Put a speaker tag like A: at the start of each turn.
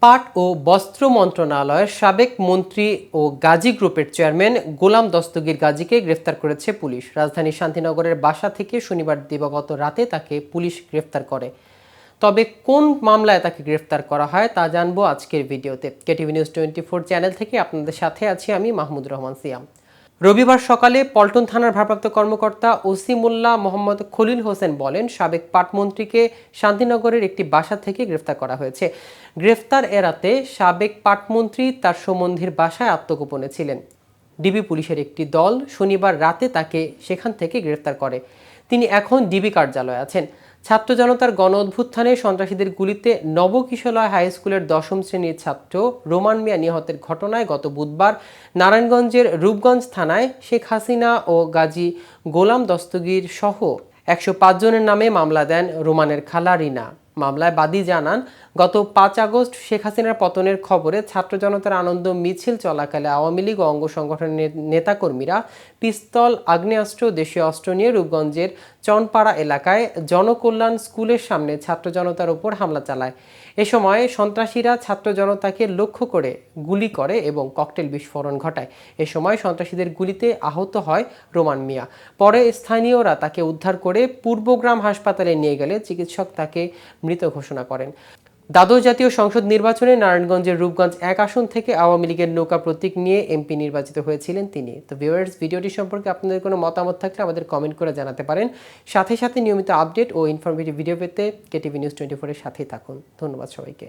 A: পাট ও বস্ত্র মন্ত্রণালয়ের সাবেক মন্ত্রী ও গাজী গ্রুপের চেয়ারম্যান গোলাম দস্তগীর গাজীকে গ্রেফতার করেছে পুলিশ। রাজধানীর শান্তিনগরের বাসা থেকে শনিবার দিবাগত রাতে তাকে পুলিশ গ্রেফতার করে। তবে কোন মামলায় তাকে গ্রেফতার করা হয় তা জানবো আজকের ভিডিওতে। কেটিভি নিউজ 24 চ্যানেল থেকে আপনাদের সাথে আছি আমি মাহমুদ রহমান সিয়াম। রবিবার সকালে পল্টন থানার ভারপ্রাপ্ত কর্মকর্তা ওসি মোল্লা মোহাম্মদ খলিল হোসেন বলেন, সাবেক পাটমন্ত্রীকে শান্তিনগরের একটি বাসা থেকে গ্রেফতার করা হয়েছে। গ্রেফতার এড়াতে সাবেক পাটমন্ত্রী তার সম্বন্ধীর বাসায় আত্মগোপনে ছিলেন। ডিবি পুলিশের একটি দল শনিবার রাতে তাকে সেখান থেকে গ্রেফতার করে। তিনি এখন ডিবি কার্যালয়ে আছেন। ছাত্র জনতার গণ অভ্যুত্থানে সন্ত্রাসীদের গুলিতে নবকিশলয় হাই স্কুলের 10ম শ্রেণীর ছাত্র রোমান মিয়া নিহতের ঘটনায় গত বুধবার নারায়ণগঞ্জের রূপগঞ্জ থানায় শেখ হাসিনা ও গাজী গোলাম দস্তগীর সহ 105 জনের নামে মামলা দেন রোমানের খালা রিনা। মামলায় বাদী জানান, গত 5 আগস্ট শেখ হাসিনার পতনের খবরে ছাত্র জনতার আনন্দ মিছিল চলাকালে আওয়ামী লীগ ও অঙ্গ সংগঠনের নেতাকর্মীরা পিস্তল, আগ্নেয়াস্ত্র, দেশীয় অস্ত্র নিয়ে রূপগঞ্জের চনপাড়া এলাকায় জনকল্যাণ স্কুলের সামনে ছাত্র জনতার উপর হামলা চালায়। এ সময় সন্ত্রাসীরা ছাত্র জনতাকে লক্ষ্য করে গুলি করে এবং ককটেল বিস্ফোরণ ঘটায়। এ সময় সন্ত্রাসীদের গুলিতে আহত হয় রোমান মিয়া। পরে স্থানীয়রা তাকে উদ্ধার করে পূর্বগ্রাম হাসপাতালে নিয়ে গেলে চিকিৎসক তাকে মৃত ঘোষণা করেন। দ্বাদশ জাতীয় সংসদ নির্বাচনে নারায়ণগঞ্জের রূপগঞ্জ 1 আসন থেকে আওয়ামী লীগের নৌকা প্রতীক নিয়ে এমপি নির্বাচিত হয়েছিলেন তিনি। তো ভিউয়ার্স, ভিডিওটি সম্পর্কে আপনাদের কোনো মতামত থাকলে আমাদের কমেন্ট করে জানাতে পারেন। সাথে সাথে নিয়মিত আপডেট ও ইনফরমেটিভ ভিডিও পেতে কেটিভি নিউজ 24 এর সাথেই থাকুন। ধন্যবাদ সবাইকে।